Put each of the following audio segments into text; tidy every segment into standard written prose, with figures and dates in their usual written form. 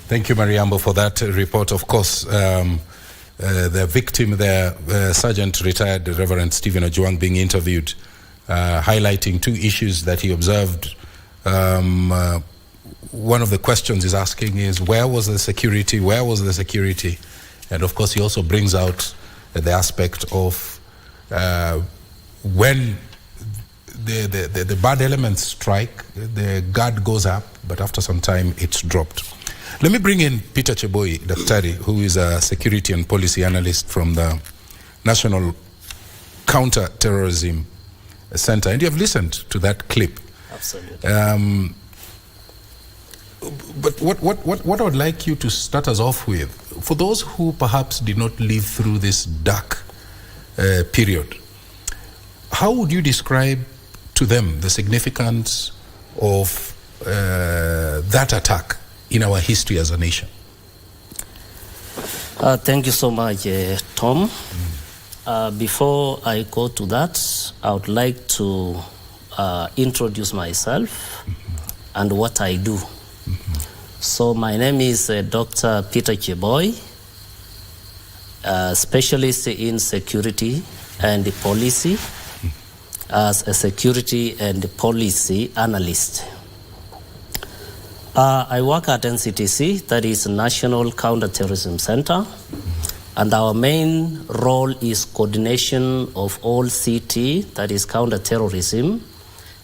Thank you, Mariambo, for that report. Of course, the victim there, Sergeant Retired Reverend Stephen Ojuang, being interviewed, highlighting two issues that he observed. One of the questions he's asking is, where was the security? Where was the security? And of course, he also brings out the aspect of when the bad elements strike, the guard goes up, but after some time, it's dropped. Let me bring in Peter Cheboi, Daktari, who is a security and policy analyst from the National Counter-Terrorism Center. And you have listened to that clip. Absolutely. But what I would like you to start us off with, for those who perhaps did not live through this dark period, how would you describe to them the significance of that attack in our history as a nation? Thank you so much, Tom. Before I go to that, I would like to introduce myself and what I do. So my name is Dr. Peter Cheboi, specialist in security and policy, as a security and policy analyst. I work at NCTC, that is National Counter-Terrorism Center, and our main role is coordination of all CT, that is counter-terrorism,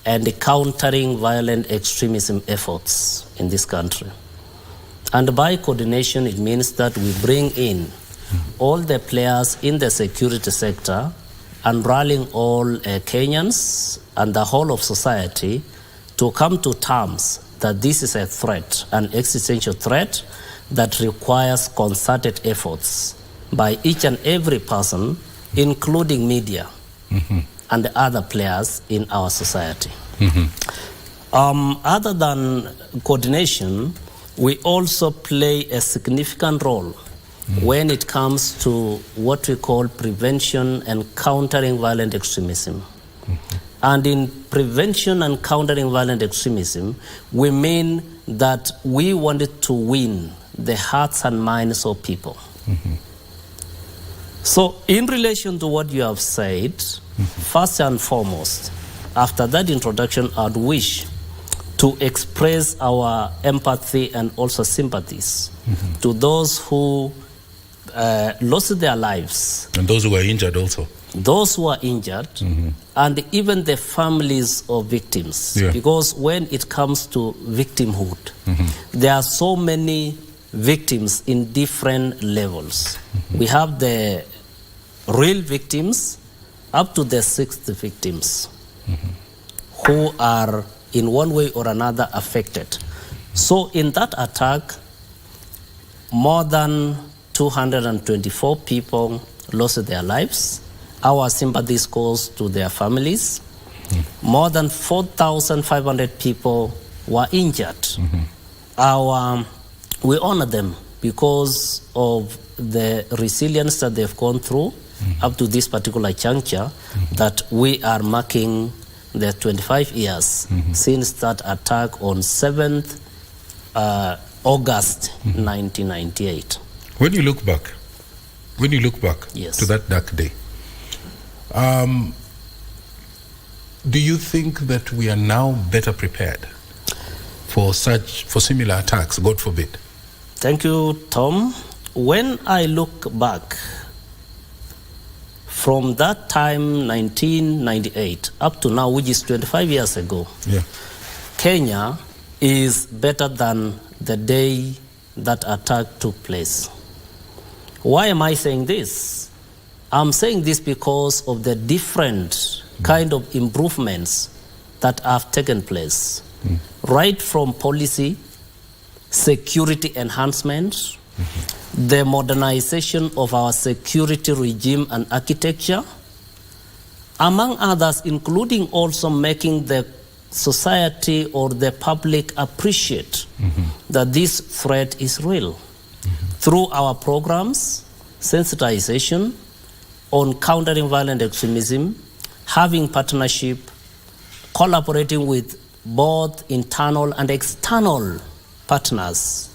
and countering violent extremism efforts in this country. And by coordination, it means that we bring in all the players in the security sector and rallying all Kenyans and the whole of society to come to terms that this is a threat, an existential threat that requires concerted efforts by each and every person, including media and other players in our society. Other than coordination, we also play a significant role when it comes to what we call prevention and countering violent extremism. And in prevention and countering violent extremism, we mean that we wanted to win the hearts and minds of people. So in relation to what you have said, first and foremost, after that introduction, I'd wish to express our empathy and also sympathies to those who lost their lives. And those who were injured also. Those who are injured, and even the families of victims. Yeah. Because when it comes to victimhood, there are so many victims in different levels. We have the real victims up to the 6th victims who are in one way or another affected. So in that attack, more than 224 people lost their lives. Our sympathies goes to their families. More than 4,500 people were injured. We honor them because of the resilience that they've gone through up to this particular juncture, that we are marking the 25 years since that attack on 7th August 1998. When you look back yes, to that dark day, do you think that we are now better prepared for similar attacks, God forbid? Thank you, Tom. When I look back from that time, 1998, up to now, which is 25 years ago, Kenya is better than the day that attack took place. Why am I saying this? I'm saying this because of the different kind of improvements that have taken place, right from policy, security enhancement, the modernization of our security regime and architecture, among others, including also making the society or the public appreciate that this threat is real. Through our programs, sensitization on countering violent extremism, having partnership, collaborating with both internal and external partners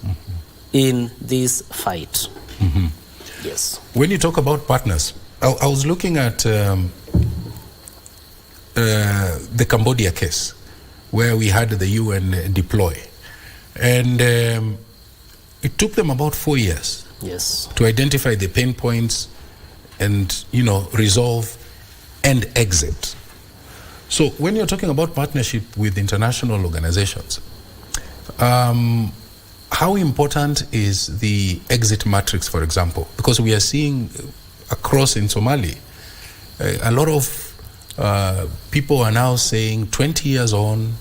in this fight. Yes. When you talk about partners, I was looking at the Cambodia case, where we had the UN deploy. And it took them about 4 years to identify the pain points and, resolve and exit. So when you're talking about partnership with international organizations, how important is the exit matrix, for example? Because we are seeing across in Somalia, a lot of people are now saying 20 years on,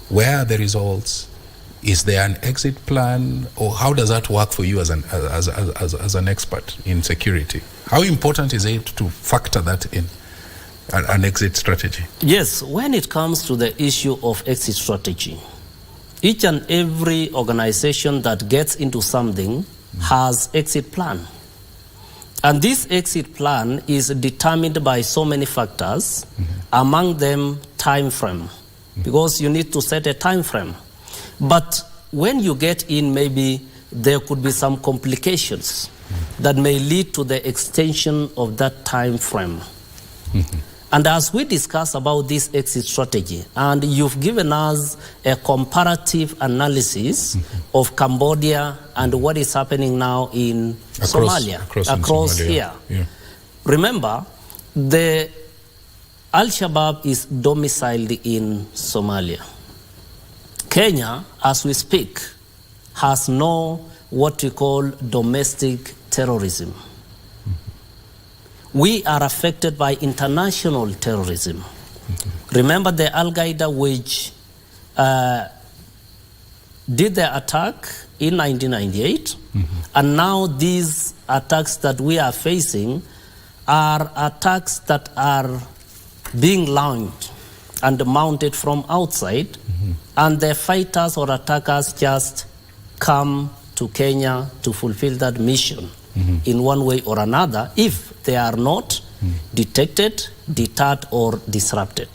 where are the results? Is there an exit plan? Or how does that work for you as an expert in security? How important is it to factor that in, an exit strategy? Yes, when it comes to the issue of exit strategy, each and every organization that gets into something has exit plan. And this exit plan is determined by so many factors, among them time frame, because you need to set a time frame. But when you get in, maybe there could be some complications that may lead to the extension of that time frame. And as we discuss about this exit strategy, and you've given us a comparative analysis of Cambodia and what is happening now in Somalia, across here. Yeah. Remember, the Al-Shabaab is domiciled in Somalia. Kenya, as we speak, has no what we call domestic terrorism. We are affected by international terrorism. Remember the Al-Qaeda which did the attack in 1998, and now these attacks that we are facing are attacks that are being launched and mounted from outside, and the fighters or attackers just come to Kenya to fulfill that mission in one way or another, if they are not detected, deterred, or disrupted.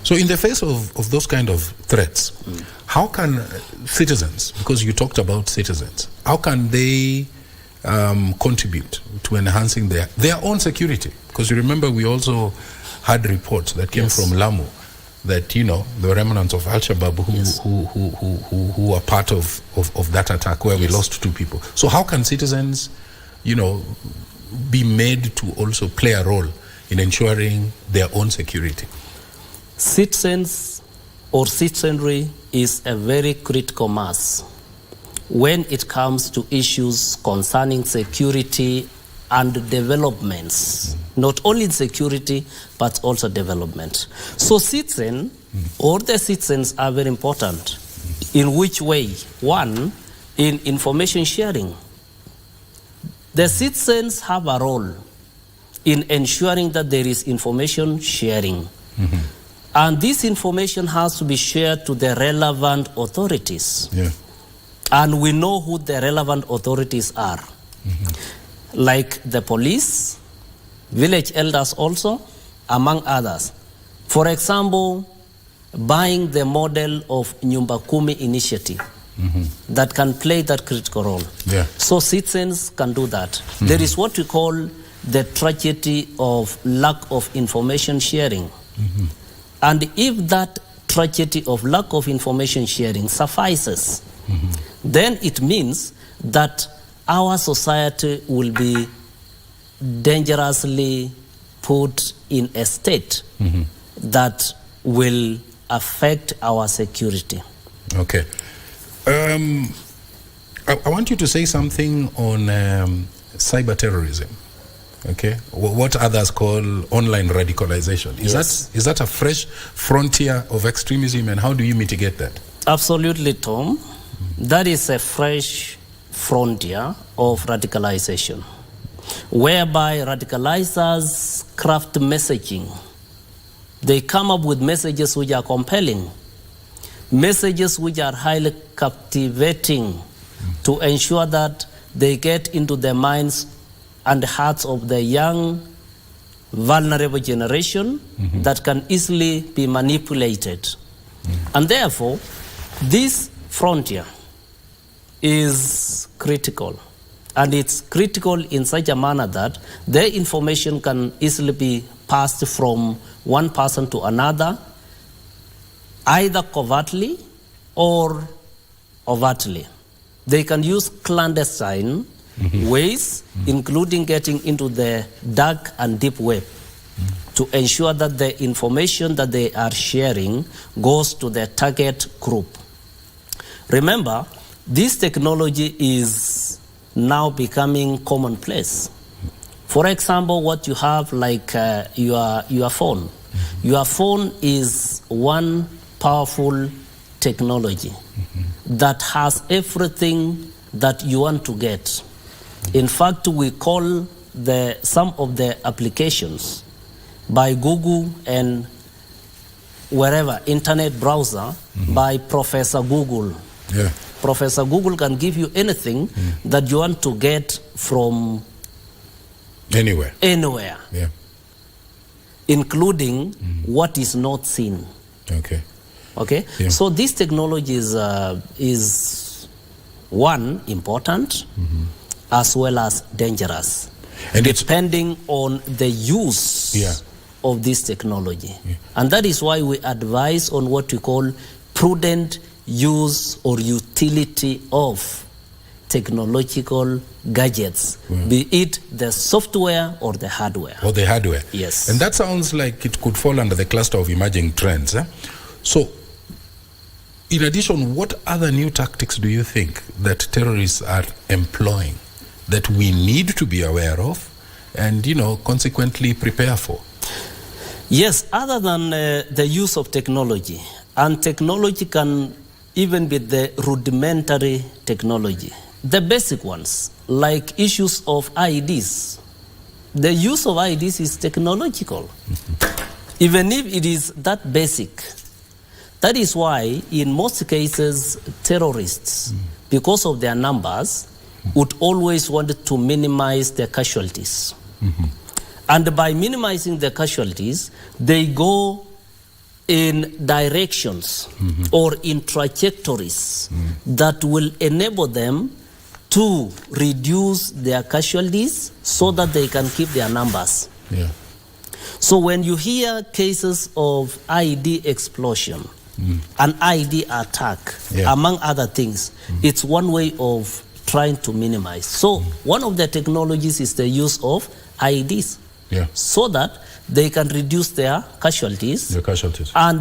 So in the face of those kind of threats, how can citizens, because you talked about citizens, how can they contribute to enhancing their own security? Because you remember we also had reports that came from Lamu that, the remnants of Al-Shabaab who were part of that attack where we lost 2 people. So how can citizens, be made to also play a role in ensuring their own security? Citizens or citizenry is a very critical mass when it comes to issues concerning security and developments, not only security, but also development. So citizen or the citizens are very important. In which way? One, in information sharing. The citizens have a role in ensuring that there is information sharing. And this information has to be shared to the relevant authorities. And we know who the relevant authorities are. Like the police, village elders also, among others. For example, buying the model of Nyumba Kumi initiative that can play that critical role. So citizens can do that. There is what we call the tragedy of lack of information sharing. And if that tragedy of lack of information sharing suffices, then it means that our society will be dangerously put in a state that will affect our security. Okay. I want you to say something on cyber terrorism. Okay, what others call online radicalization. Is that a fresh frontier of extremism, and how do you mitigate that? Absolutely, Tom. That is a fresh frontier of radicalization, whereby radicalizers craft messaging. They come up with messages which are compelling, messages which are highly captivating to ensure that they get into the minds and the hearts of the young, vulnerable generation that can easily be manipulated. And therefore, this frontier is critical. And it's critical in such a manner that their information can easily be passed from one person to another, either covertly or overtly. They can use clandestine ways, including getting into the dark and deep web, to ensure that the information that they are sharing goes to their target group. Remember, this technology is now becoming commonplace. For example, what you have like your phone. Your phone is one powerful technology that has everything that you want to get. In fact, we call some of the applications by Google and wherever, internet browser, by Professor Google. Yeah. Professor Google can give you anything that you want to get from anywhere. Yeah. Including what is not seen. Okay? Yeah. So this technology is one, important, as well as dangerous, and depending on the use of this technology. Yeah. And that is why we advise on what we call prudent use or utility of technological gadgets, be it the software or the hardware. Yes. And that sounds like it could fall under the cluster of emerging trends. So, in addition, what other new tactics do you think that terrorists are employing that we need to be aware of and, consequently prepare for? Yes, other than the use of technology, and technology can even be the rudimentary technology. The basic ones, like issues of IDs. The use of IDs is technological, even if it is that basic. That is why, in most cases, terrorists, because of their numbers, would always want to minimize their casualties. And by minimizing the casualties, they go in directions or in trajectories that will enable them to reduce their casualties so that they can keep their numbers. Yeah. So when you hear cases of ID explosion, an ID attack, among other things, it's one way of trying to minimize. So one of the technologies is the use of IDs, so that they can reduce their casualties, and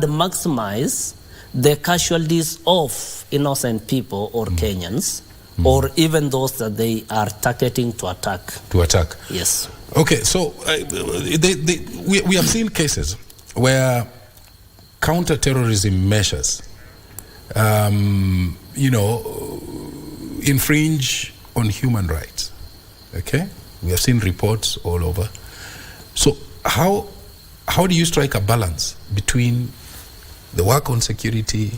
maximize the casualties of innocent people or Kenyans, or even those that they are targeting to attack. Yes. Okay, so we have seen cases where counter-terrorism measures, infringe on human rights. Okay, we have seen reports all over. So how do you strike a balance between the work on security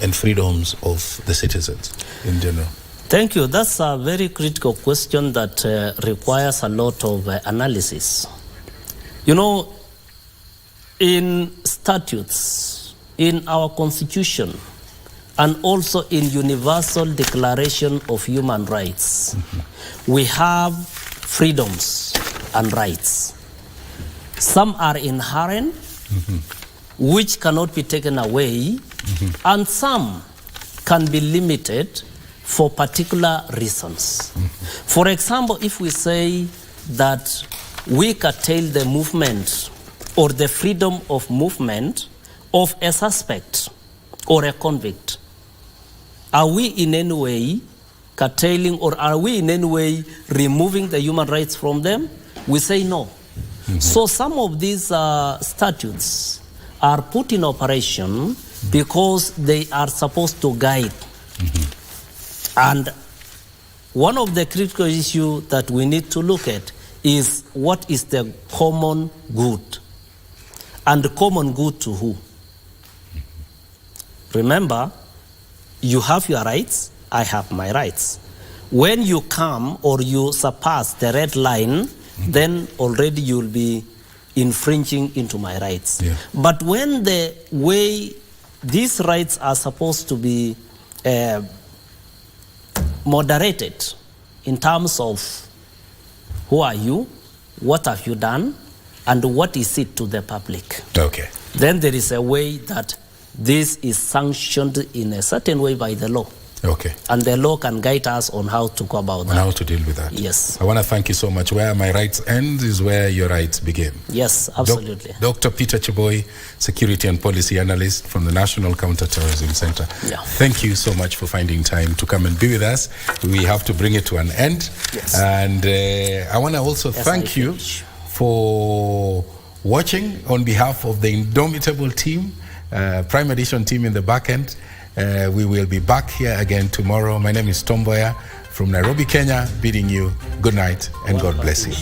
and freedoms of the citizens in general? Thank you. That's a very critical question that requires a lot of analysis. In statutes, in our constitution, and also in Universal Declaration of Human Rights, we have freedoms and rights. Some are inherent, which cannot be taken away, and some can be limited for particular reasons. For example, if we say that we curtail the movement or the freedom of movement of a suspect or a convict, are we in any way curtailing, or are we in any way removing the human rights from them? We say no. So some of these statutes are put in operation because they are supposed to guide. And one of the critical issues that we need to look at is what is the common good? And the common good to who? Remember, you have your rights, I have my rights. When you come or you surpass the red line, then already you'll be infringing into my rights. But when the way these rights are supposed to be moderated in terms of who are you, what have you done, and what is it to the public. Okay. Then there is a way that this is sanctioned in a certain way by the law. Okay. And the law can guide us on how to go about that. On how to deal with that. Yes. I want to thank you so much. Where my rights end is where your rights begin. Yes, absolutely. Dr. Peter Cheboy, Security and Policy Analyst from the National Counterterrorism Center. Yeah. Thank you so much for finding time to come and be with us. We have to bring it to an end. Yes. And I want to also thank you for watching on behalf of the indomitable team, Prime Edition team in the back end. We will be back here again tomorrow. My name is Tom Boya from Nairobi, Kenya, bidding you good night and God bless you.